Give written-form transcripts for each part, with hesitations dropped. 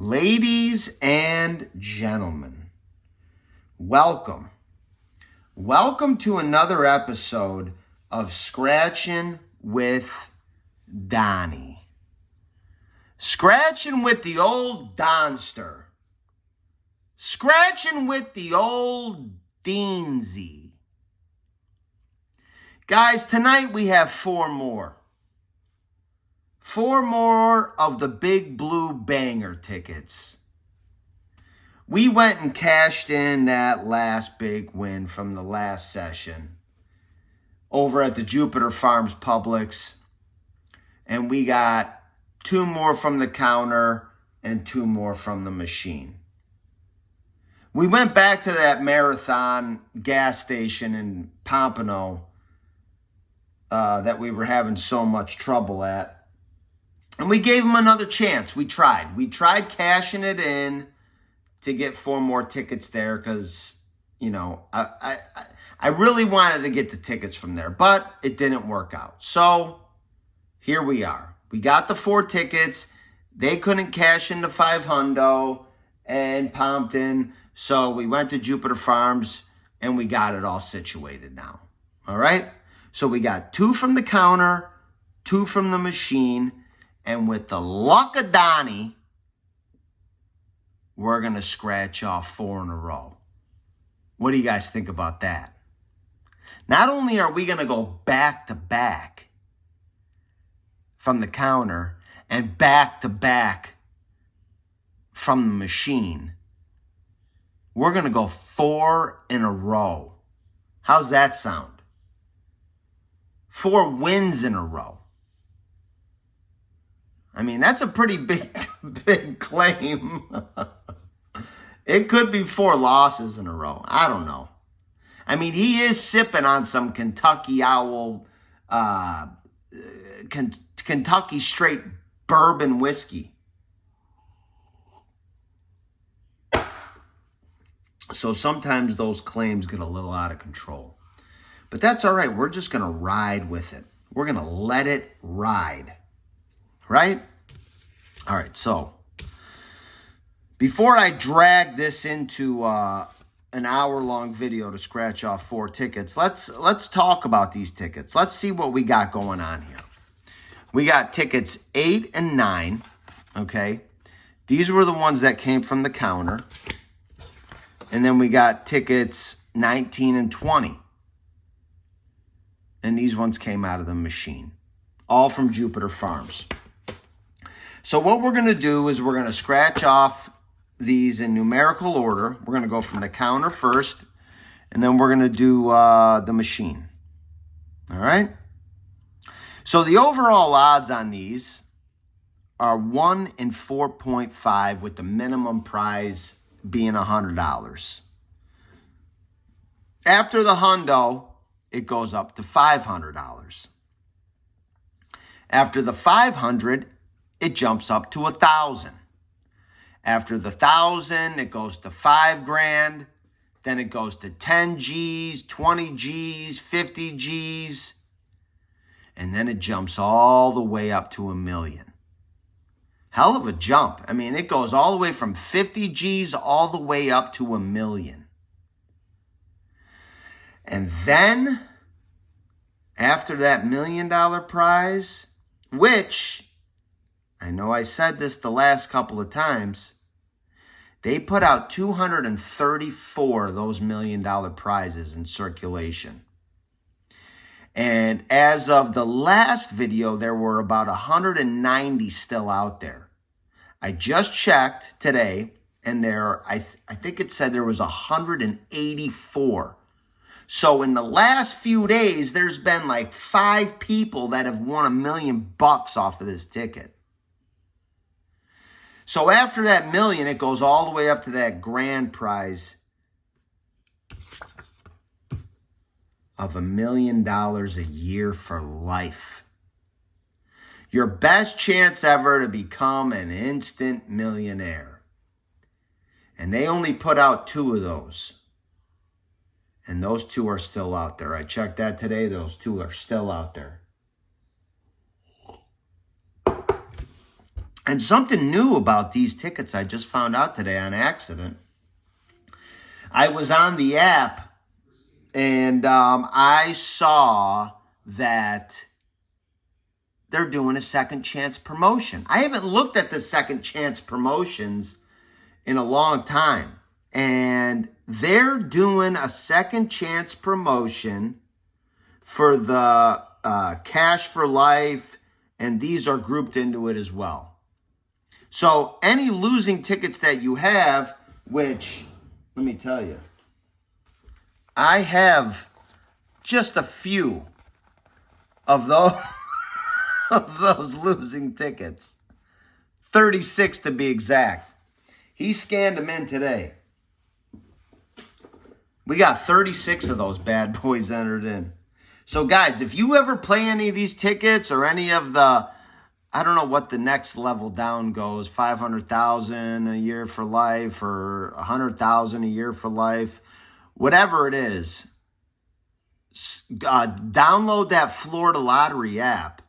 Ladies and gentlemen, welcome. Welcome to another episode of Scratchin with Donnie. Scratchin with the old Donster. Scratchin with the old Deansy. Guys, tonight we have four more. Four more of the Big Blue Banger tickets. We went and cashed in that last big win from the last session over at the Jupiter Farms Publix. And we got two more from the counter and two more from the machine. We went back to that Marathon gas station in Pompano that we were having so much trouble at. And we gave them another chance. We tried. We tried cashing it in to get four more tickets there because, you know, I really wanted to get the tickets from there, but it didn't work out. So here we are. We got the four tickets. They couldn't cash in the $500 and Pompton. So we went to Jupiter Farms and we got it all situated now. All right? So we got two from the counter, two from the machine, and with the luck of Donnie, we're going to scratch off four in a row. What do you guys think about that? Not only are we going to go back to back from the counter and back to back from the machine, we're going to go four in a row. How's that sound? 4 wins in a row. I mean, that's a pretty big claim. It could be 4 losses in a row. I don't know. I mean, he is sipping on some Kentucky Owl, Kentucky straight bourbon whiskey. So sometimes those claims get a little out of control. But that's all right. We're just going to ride with it. We're going to let it ride. Right? All right. So before I drag this into an hour-long video to scratch off 4 tickets, let's talk about these tickets. Let's see what we got going on here. We got tickets 8 and 9. Okay. These were the ones that came from the counter. And then we got tickets 19 and 20. And these ones came out of the machine. All from Jupiter Farms. So what we're going to do is we're going to scratch off these in numerical order. We're going to go from the counter first. And then we're going to do the machine. All right? So the overall odds on these are 1 in 4.5 with the minimum prize being $100. After the hundo, it goes up to $500. After the 500, it jumps up to 1,000. After the 1,000, it goes to $5,000. Then it goes to 10 G's, 20 G's, 50 G's. And then it jumps all the way up to $1 million. Hell of a jump. I mean, it goes all the way from 50 G's all the way up to $1 million. And then, after that $1 million prize, which, I know I said this the last couple of times, they put out 234 of those $1 million prizes in circulation. And as of the last video, there were about 190 still out there. I just checked today, and I think it said there was 184. So in the last few days, there's been like 5 people that have won $1 million off of this ticket. So after that $1 million, it goes all the way up to that grand prize of $1 million a year for life. Your best chance ever to become an instant millionaire. And they only put out 2 of those. And those 2 are still out there. I checked that today. Those 2 are still out there. And something new about these tickets I just found out today on accident. I was on the app and I saw that they're doing a second chance promotion. I haven't looked at the second chance promotions in a long time. And they're doing a second chance promotion for the Cash for Life, and these are grouped into it as well. So any losing tickets that you have, which, let me tell you, I have just a few of those, of those losing tickets. 36 to be exact. He scanned them in today. We got 36 of those bad boys entered in. So guys, if you ever play any of these tickets or any of the, I don't know what the next level down goes, 500,000 a year for life or 100,000 a year for life, whatever it is, download that Florida Lottery app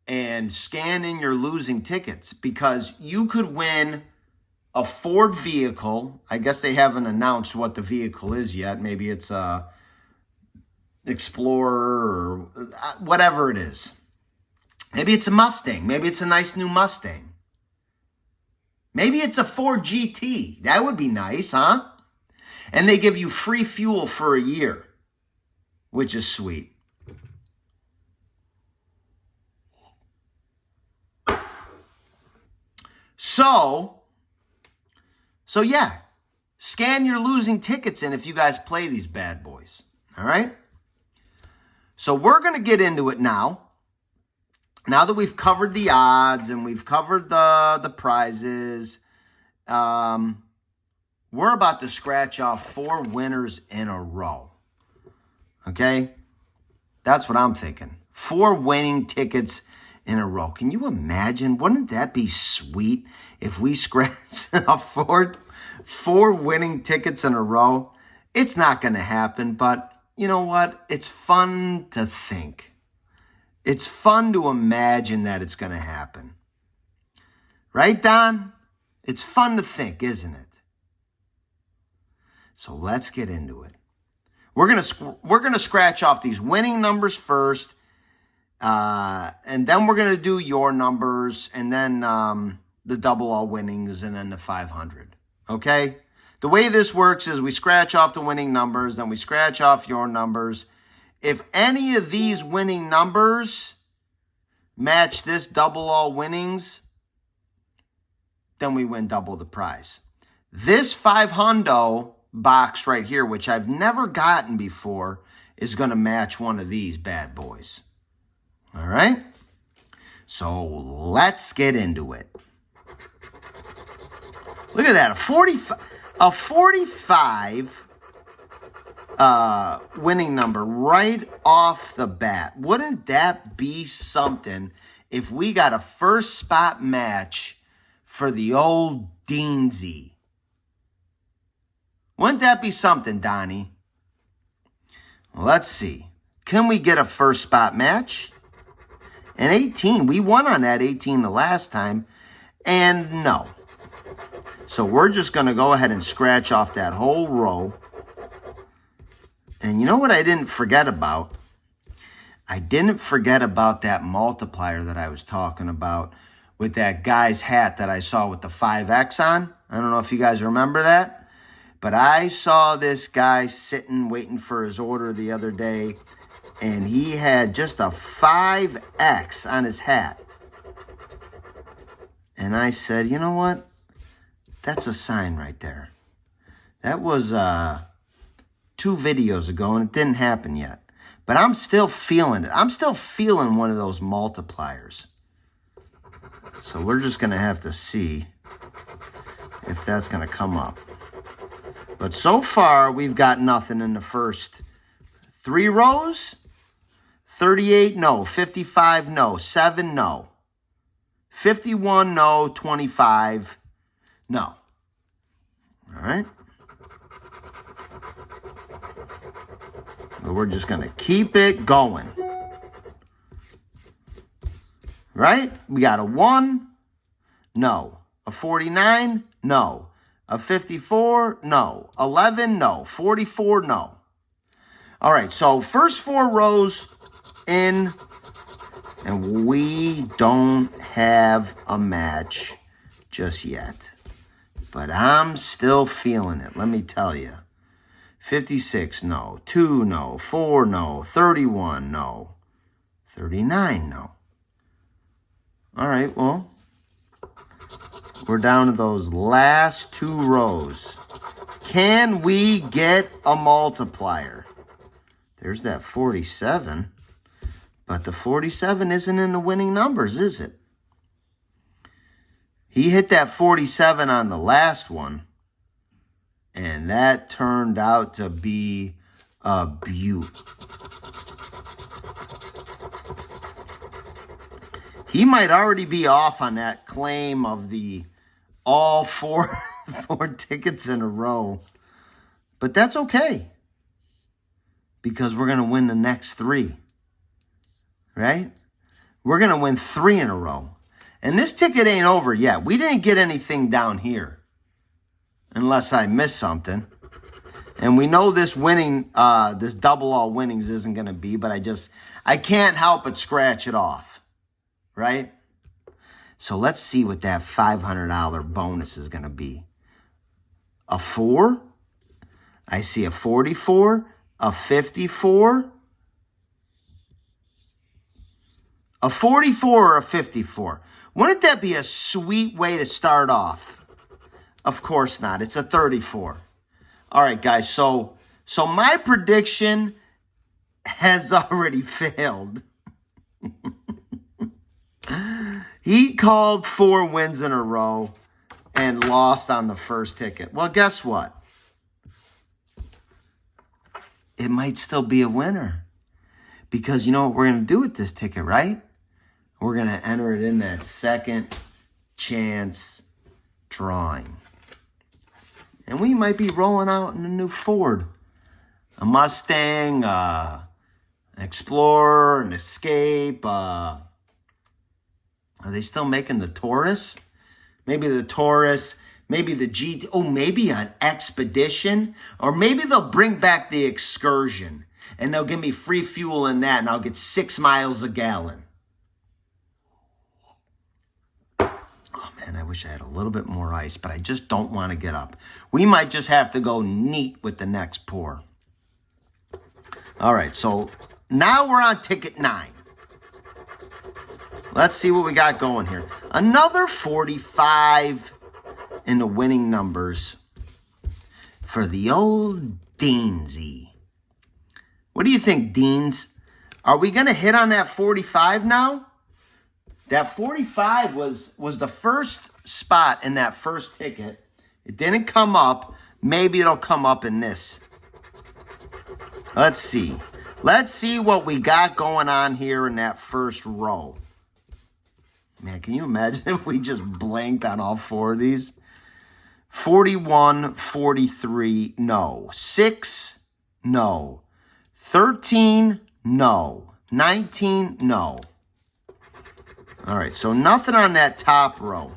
and scan in your losing tickets, because you could win a Ford vehicle. I guess they haven't announced what the vehicle is yet. Maybe it's a Explorer or whatever it is. Maybe it's a Mustang. Maybe it's a nice new Mustang. Maybe it's a Ford GT. That would be nice, huh? And they give you free fuel for a year, which is sweet. So yeah, scan your losing tickets in if you guys play these bad boys, all right? So we're going to get into it now. Now that we've covered the odds and we've covered the prizes, we're about to scratch off 4 winners in a row, okay? That's what I'm thinking. 4 winning tickets in a row. Can you imagine? Wouldn't that be sweet if we scratched off 4 winning tickets in a row? It's not going to happen, but you know what? It's fun to think. It's fun to imagine that it's going to happen. Right, Don? It's fun to think, isn't it? So let's get into it. We're going to scratch off these winning numbers first, and then we're going to do your numbers, and then the double all winnings, and then the 500. Okay? The way this works is we scratch off the winning numbers, then we scratch off your numbers. If any of these winning numbers match this double all winnings, then we win double the prize. This 500 box right here, which I've never gotten before, is going to match one of these bad boys. All right? So let's get into it. Look at that, a 45 winning number right off the bat. Wouldn't that be something if we got a first spot match for the old Deansy? Wouldn't that be something, Donnie? Well, let's see. Can we get a first spot match? And 18, we won on that 18 the last time, and no. So we're just going to go ahead and scratch off that whole row. And you know what I didn't forget about? I didn't forget about that multiplier that I was talking about with that guy's hat that I saw with the 5X on. I don't know if you guys remember that. But I saw this guy sitting waiting for his order the other day, and he had just a 5X on his hat. And I said, you know what? That's a sign right there. That was 2 videos ago, and it didn't happen yet. But I'm still feeling it. I'm still feeling one of those multipliers. So we're just going to have to see if that's going to come up. But so far, we've got nothing in the first 3 rows. 38, no. 55, no. 7, no. 51, no. 25, no. All right. But we're just going to keep it going. Right? We got a 1, No. A 49? No. A 54? No. 11? No. 44? No. All right, so first 4 rows in, and we don't have a match just yet. But I'm still feeling it, let me tell you. 56, no. 2, no. 4, no. 31, no. 39, no. All right, well, we're down to those last 2 rows. Can we get a multiplier? There's that 47. But the 47 isn't in the winning numbers, is it? He hit that 47 on the last one. And that turned out to be a beaut. He might already be off on that claim of the all 4 tickets in a row. But that's okay. Because we're going to win the next 3. Right? We're going to win 3 in a row. And this ticket ain't over yet. We didn't get anything down here. Unless I missed something. And we know this winning, this double all winnings isn't going to be. But I can't help but scratch it off. Right? So let's see what that $500 bonus is going to be. A 4. I see a 44. A 54. A 44 or a 54. Wouldn't that be a sweet way to start off? Of course not. It's a 34. All right, guys. So my prediction has already failed. He called 4 wins in a row and lost on the first ticket. Well, guess what? It might still be a winner. Because you know what we're going to do with this ticket, right? We're going to enter it in that second chance drawing. And we might be rolling out in a new Ford. A Mustang, an Explorer, an Escape. Are they still making the Taurus? Maybe the Taurus. Maybe the GT. Oh, maybe an Expedition. Or maybe they'll bring back the Excursion. And they'll give me free fuel in that. And I'll get 6 miles a gallon. And I wish I had a little bit more ice, but I just don't want to get up. We might just have to go neat with the next pour. All right, so now we're on ticket 9. Let's see what we got going here. Another 45 in the winning numbers for the old Deansy. What do you think, Deans? Are we going to hit on that 45 now? That 45 was the first spot in that first ticket. It didn't come up. Maybe it'll come up in this. Let's see. Let's see what we got going on here in that first row. Man, can you imagine if we just blanked on all 4 of these? 41, 43, no. 6, no. 13, no. 19, no. All right, so nothing on that top row.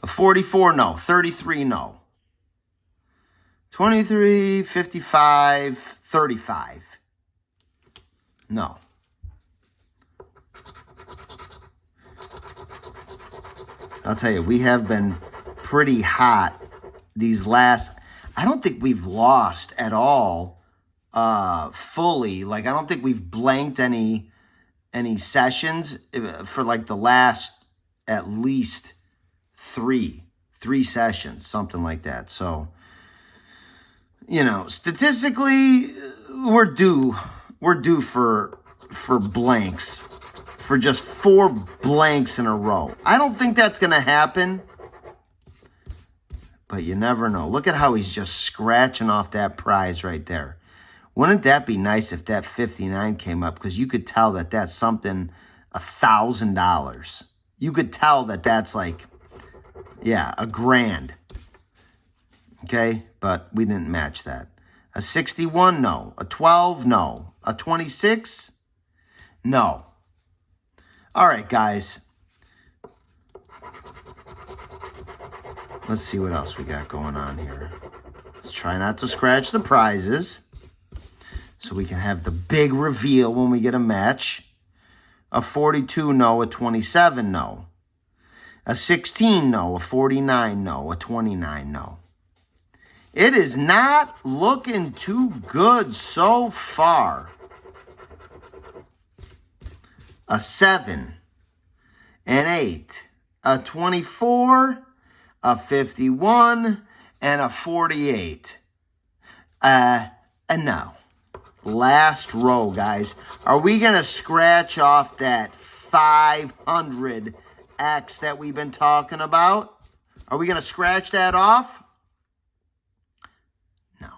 A 44, no. 33, no. 23, 55, 35. No. I'll tell you, we have been pretty hot these last... I don't think we've lost at all fully. Like, I don't think we've blanked any sessions for like the last at least three sessions, something like that. So, you know, statistically, we're due for blanks, for just 4 blanks in a row. I don't think that's going to happen, but you never know. Look at how he's just scratching off that prize right there. Wouldn't that be nice if that 59 came up? Because you could tell that that's something, $1,000. You could tell that that's like, yeah, $1,000. Okay, but we didn't match that. A 61, no. A 12, no. A 26, no. All right, guys. Let's see what else we got going on here. Let's try not to scratch the prizes so we can have the big reveal when we get a match. A 42, no. A 27, no. A 16, no. A 49, no. A 29, no. It is not looking too good so far. A 7, an 8, a 24, a 51, and a 48. No. Last row, guys. Are we going to scratch off that 500X that we've been talking about? Are we going to scratch that off? No.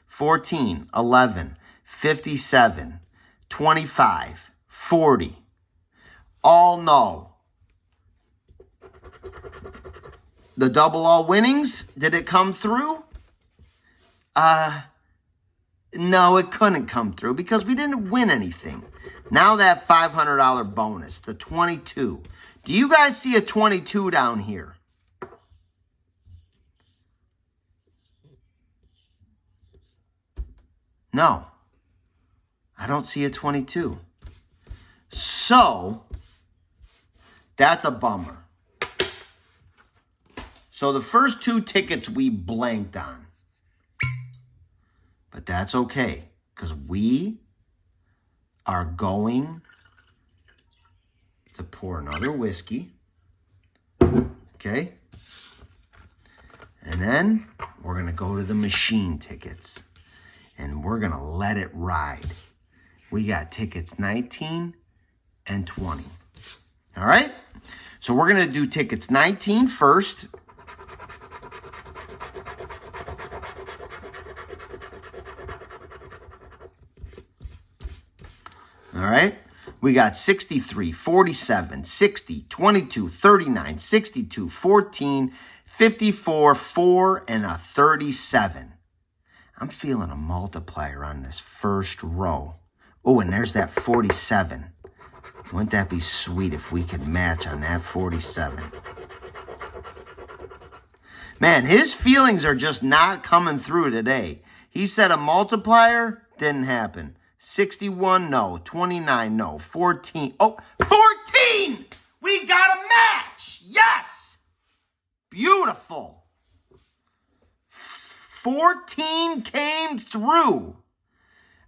14, 11, 57, 25, 40. All no. The double all winnings, did it come through? No, it couldn't come through because we didn't win anything. Now that $500 bonus, the 22. Do you guys see a 22 down here? No. I don't see a 22. So, that's a bummer. So the first 2 tickets we blanked on. But that's okay, because we are going to pour another whiskey. Okay? And then we're going to go to the machine tickets. And we're going to let it ride. We got tickets 19 and 20. All right? So we're going to do tickets 19 first. All right? We got 63, 47, 60, 22, 39, 62, 14, 54, 4, and a 37. I'm feeling a multiplier on this first row. Oh, and there's that 47. Wouldn't that be sweet if we could match on that 47? Man, his feelings are just not coming through today. He said a multiplier, didn't happen. 61, no. 29, no. 14. Oh, 14! We got a match! Yes! Beautiful. 14 came through.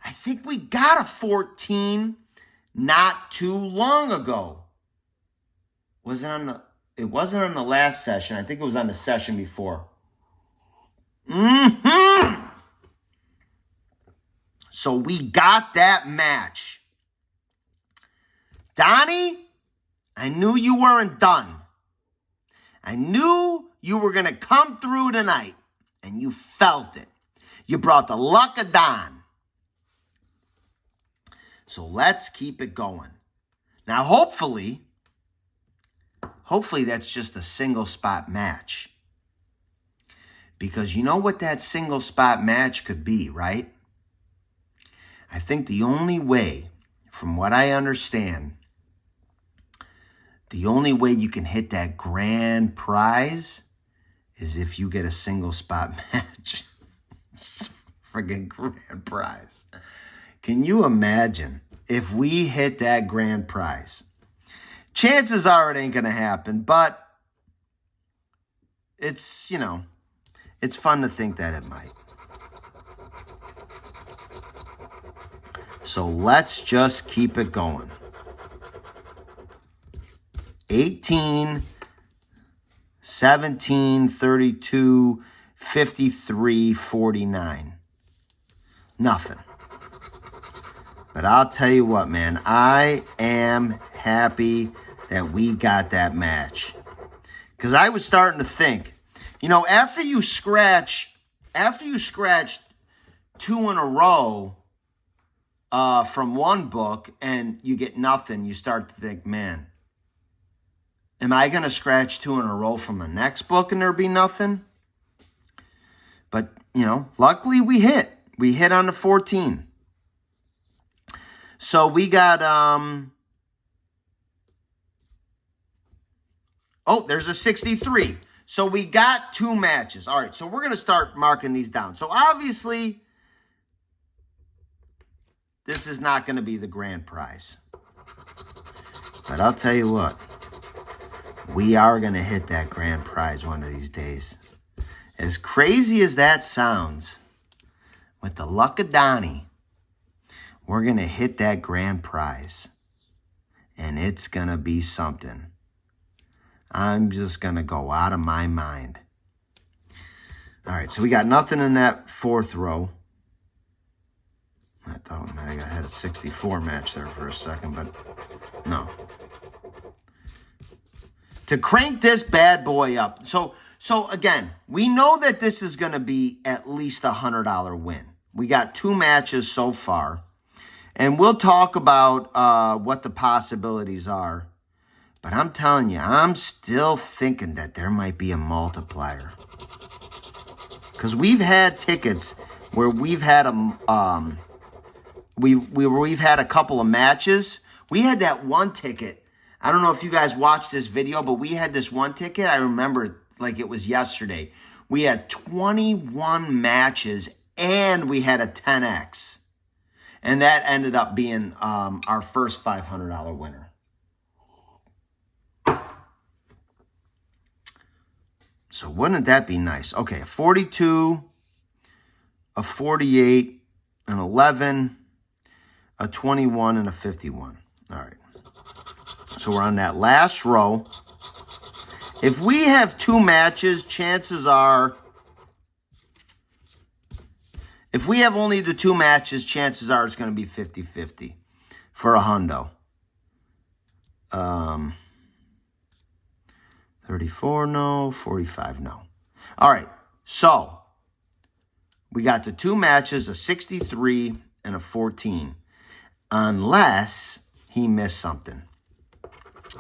I think we got a 14 not too long ago. It wasn't on the last session. I think it was on the session before. So we got that match. Donnie, I knew you weren't done. I knew you were going to come through tonight, and you felt it. You brought the luck of Don. So let's keep it going. Now, hopefully that's just a single spot match. Because you know what that single spot match could be, right? I think the only way, from what I understand, the only way you can hit that grand prize is if you get a single spot match. Friggin' grand prize. Can you imagine if we hit that grand prize? Chances are it ain't going to happen, but it's, it's fun to think that it might. So let's just keep it going. 18, 17, 32, 53, 49. Nothing. But I'll tell you what, man. I am happy that we got that match. Because I was starting to think, after you scratched 2 in a row from one book and you get nothing, you start to think, man, am I going to scratch 2 in a row from the next book and there be nothing? But, luckily we hit. We hit on the 14. So we got Oh, there's a 63. So we got 2 matches. All right, so we're going to start marking these down. So obviously, this is not going to be the grand prize. But I'll tell you what, we are going to hit that grand prize one of these days. As crazy as that sounds, with the luck of Donnie, we're going to hit that grand prize. And it's going to be something. I'm just going to go out of my mind. All right, so we got nothing in that 4th row. I thought I had a 64 match there for a second, but no. To crank this bad boy up. So again, we know that this is going to be at least a $100 win. We got 2 matches so far. And we'll talk about what the possibilities are. But I'm telling you, I'm still thinking that there might be a multiplier. Because we've had tickets where we've had we've had a couple of matches. We had that one ticket. I don't know if you guys watched this video, but we had this one ticket. I remember like it was yesterday. We had 21 matches and we had a 10X. And that ended up being our first $500 winner. So wouldn't that be nice? Okay, a 42, a 48, an 11, a 21, and a 51. All right. So we're on that last row. If we have 2 matches, chances are, if we have only the 2 matches, chances are it's going to be 50-50 for a hundo. 34, no. 45, no. All right, so we got the 2 matches, a 63 and a 14, unless he missed something.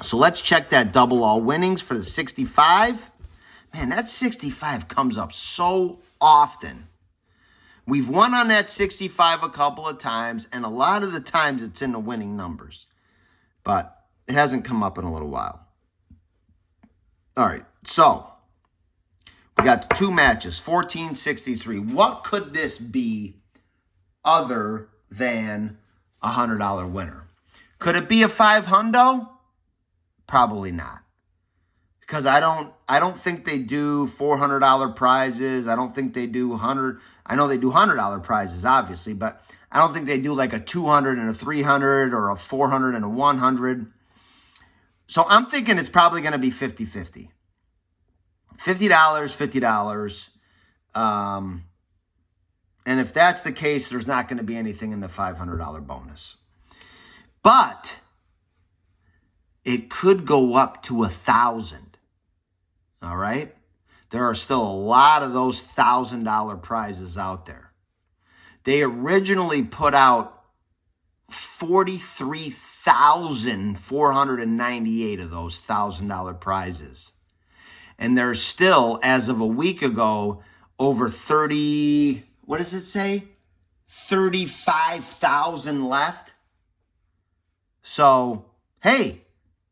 So let's check that double all winnings for the 65. Man, that 65 comes up so often. We've won on that 65 a couple of times, and a lot of the times it's in the winning numbers. But it hasn't come up in a little while. All right, so we got the 2 matches, 14, 63. What could this be other than a $100 winner? Could it be a 500? Probably not. Because I don't think they do $400 prizes. I don't think they do 100. I know they do $100 prizes, obviously, but I don't think they do like a 200 and a 300 or a 400 and a 100. So I'm thinking it's probably going to be 50-50. $50. And if that's the case, there's not going to be anything in the $500 bonus. But it could go up to 1,000. All right? There are still a lot of those $1,000 prizes out there. They originally put out 43,498 of those $1,000 prizes. And there's still, as of a week ago, over 30, what does it say? 35,000 left. So, hey,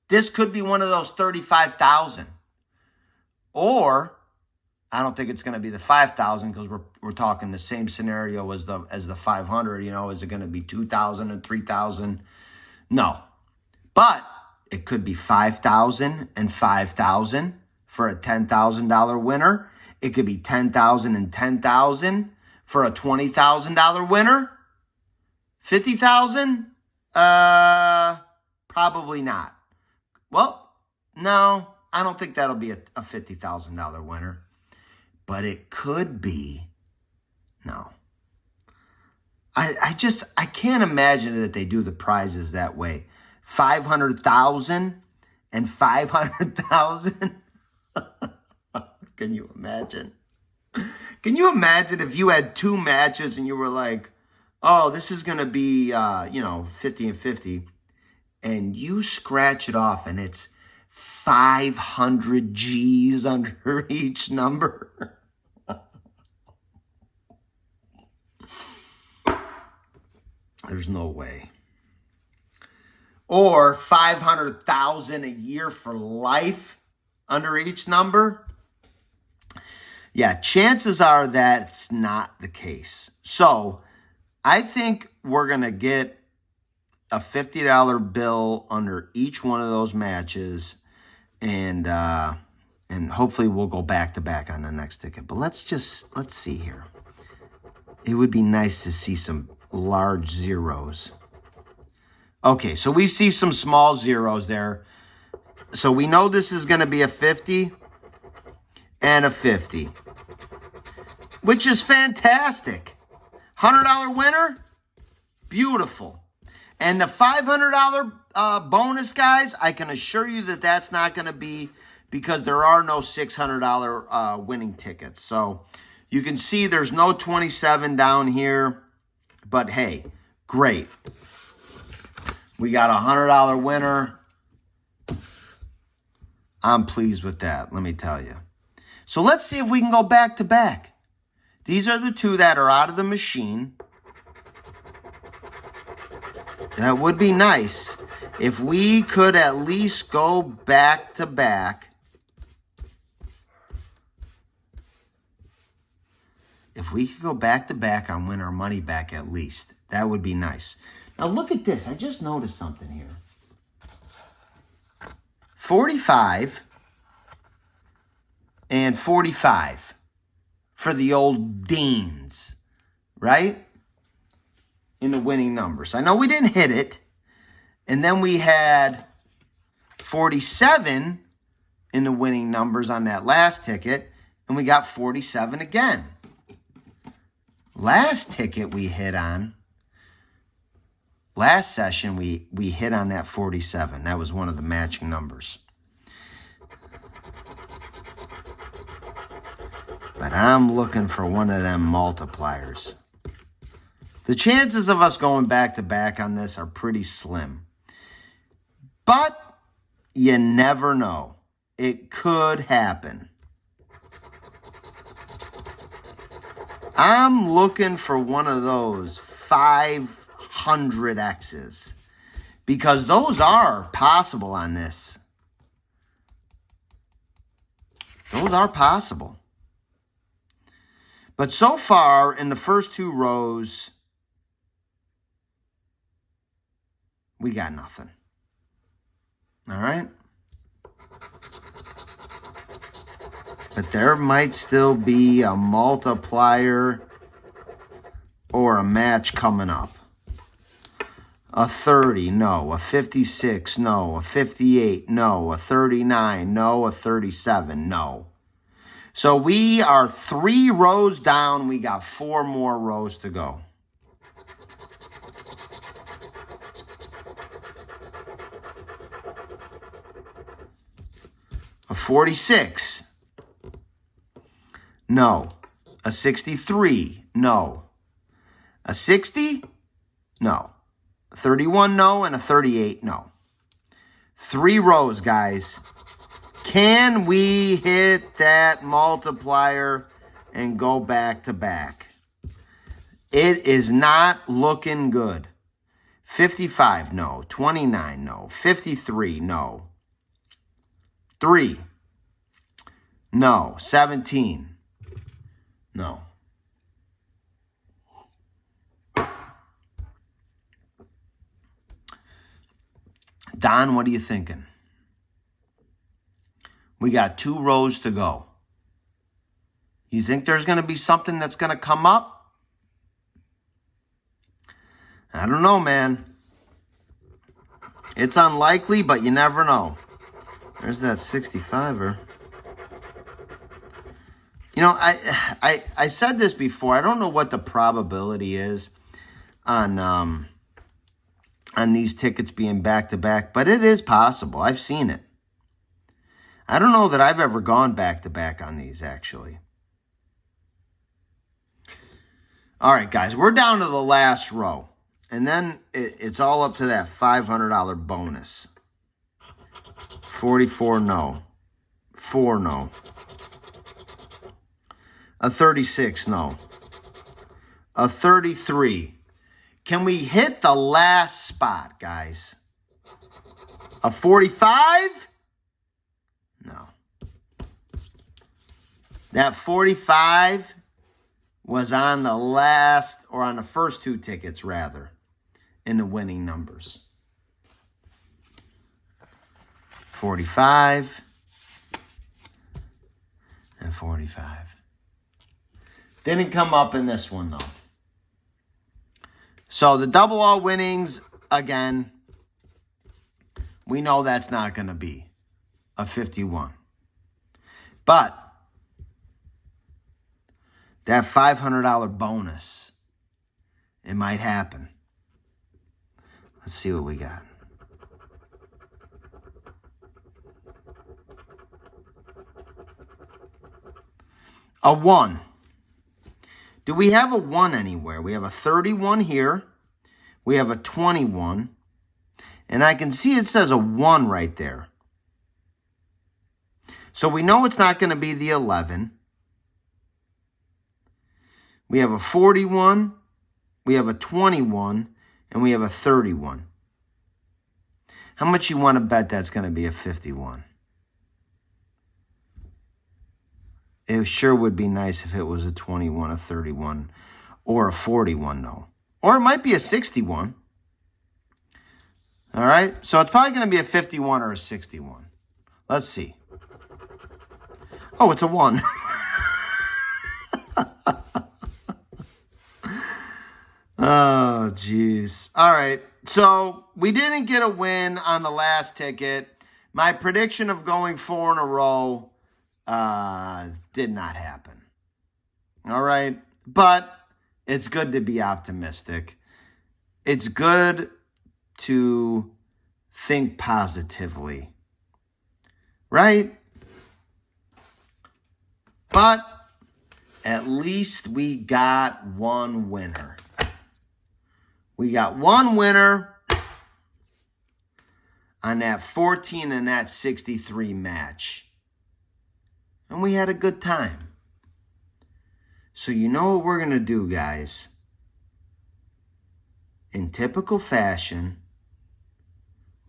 this could be one of those 35,000. Or, I don't think it's going to be the 5,000 because we're talking the same scenario as the 500. You know, is it going to be 2,000 and 3,000? No, but it could be 5,000 and 5,000 for a $10,000 winner. It could be 10,000 and 10,000 for a $20,000 winner. 50,000? Probably not. Well, no. I don't think that'll be a $50,000 winner, but it could be. No. I can't imagine that they do the prizes that way. 500,000 and 500,000. Can you imagine? Can you imagine if you had 2 matches and you were like, oh, this is going to be, 50 and 50, and you scratch it off and it's 500 G's under each number. There's no way. Or 500,000 a year for life. under each number? Yeah, chances are that's not the case. So I think we're going to get a $50 bill under each one of those matches, and hopefully we'll go back to back on the next ticket. But let's see here. It would be nice to see some large zeros. Okay, so we see some small zeros there. So we know this is going to be a 50 and a 50, which is fantastic. $100 winner, beautiful. And the $500 bonus, guys, I can assure you that that's not going to be, because there are no $600 winning tickets. So you can see there's no 27 down here. But hey, great. We got a $100 winner. I'm pleased with that, let me tell you. So let's see if we can go back to back. These are the two that are out of the machine. That would be nice if we could at least go back to back. If we could go back to back and win our money back at least, that would be nice. Now look at this. I just noticed something here. 45 and 45 for the old Deans, right? In the winning numbers. I know we didn't hit it. And then we had 47 in the winning numbers on that last ticket. And we got 47 again. Last ticket we hit on, last session we hit on that 47. That was one of the matching numbers. But I'm looking for one of them multipliers. The chances of us going back to back on this are pretty slim. But you never know. It could happen. I'm looking for one of those 500Xs, because those are possible on this. Those are possible. But so far, in the first two rows, we got nothing. All right? But there might still be a multiplier or a match coming up. A 30, no. A 56, no. A 58, no. A 39, no. A 37, no. So we are 3 rows down. We got 4 more rows to go. A 46. No. A 63. No. A 60. No. A 31. No. And a 38. No. 3 rows, guys. Can we hit that multiplier and go back to back? It is not looking good. 55. No. 29. No. 53. No. 3. No. 17. No. Don, what are you thinking? We got 2 rows to go. You think there's going to be something that's going to come up? I don't know, man. It's unlikely, but you never know. There's that 65er. You know, I said this before. I don't know what the probability is on these tickets being back-to-back, but it is possible. I've seen it. I don't know that I've ever gone back-to-back on these, actually. All right, guys, we're down to the last row. And then it's all up to that $500 bonus. 44, no. 4, no. A 36, no. A 33. Can we hit the last spot, guys? A 45? No. That 45 was on the last, or on the first two tickets, rather, in the winning numbers. 45 and 45. Didn't come up in this one, though. So the double all winnings, again, we know that's not going to be a 51. But that $500 bonus, it might happen. Let's see what we got. A 1. Do we have a 1 anywhere? We have a 31 here. We have a 21. And I can see it says a 1 right there. So we know it's not going to be the 11. We have a 41. We have a 21. And we have a 31. How much you want to bet that's going to be a 51? It sure would be nice if it was a 21, a 31, or a 41, though. Or it might be a 61. All right? So it's probably going to be a 51 or a 61. Let's see. Oh, it's a 1. Oh, jeez. All right. So we didn't get a win on the last ticket. My prediction of going 4 in a row did not happen. All right. But it's good to be optimistic. It's good to think positively. Right? But at least we got one winner. We got one winner on that 14 and that 63 match. And we had a good time. So you know what we're going to do, guys? In typical fashion,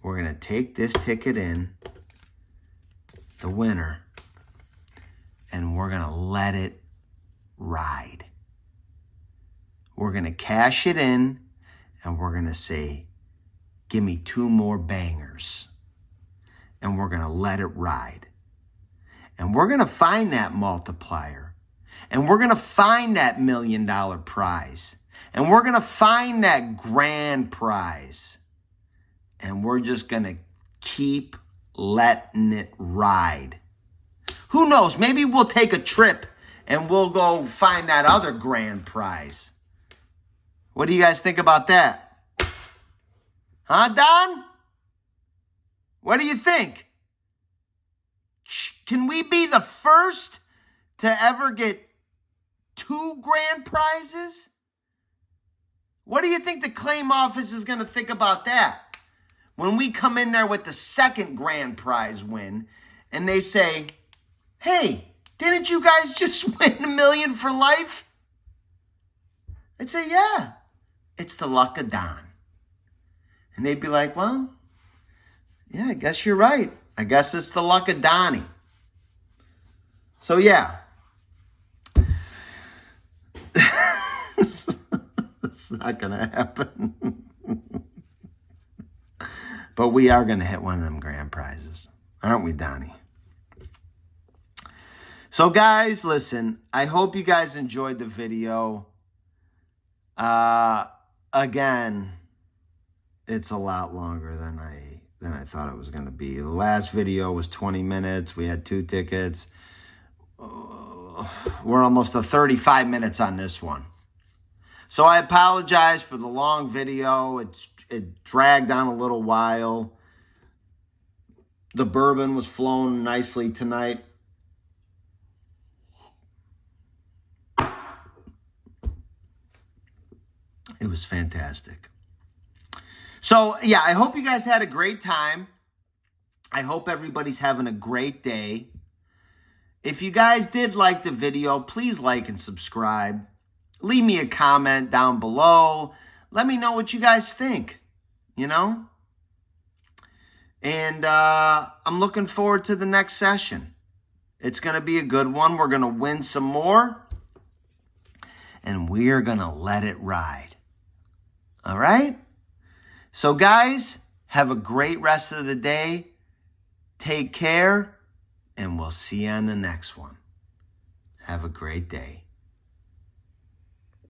we're going to take this ticket in, the winner, and we're going to let it ride. We're going to cash it in, and we're going to say, give me 2 more bangers. And we're going to let it ride. And we're going to find that multiplier. And we're going to find that $1 million prize. And we're going to find that grand prize. And we're just going to keep letting it ride. Who knows? Maybe we'll take a trip and we'll go find that other grand prize. What do you guys think about that? Huh, Don? What do you think? Can we be the first to ever get 2 grand prizes? What do you think the claim office is going to think about that? When we come in there with the second grand prize win and they say, hey, didn't you guys just win $1 million for life? I'd say, yeah, it's the luck of Don. And they'd be like, well, yeah, I guess you're right. I guess it's the luck of Donnie. So, yeah. It's not going to happen. But we are going to hit one of them grand prizes. Aren't we, Donnie? So, guys, listen. I hope you guys enjoyed the video. Again, it's a lot longer than I thought it was going to be. The last video was 20 minutes. We had 2 tickets. We're almost to 35 minutes on this one. So I apologize for the long video. It dragged on a little while. The bourbon was flowing nicely tonight. It was fantastic. So, yeah, I hope you guys had a great time. I hope everybody's having a great day. If you guys did like the video, please like and subscribe. Leave me a comment down below. Let me know what you guys think, you know? And I'm looking forward to the next session. It's going to be a good one. We're going to win some more. And we are going to let it ride. All right? So guys, have a great rest of the day. Take care. And we'll see you on the next one. Have a great day.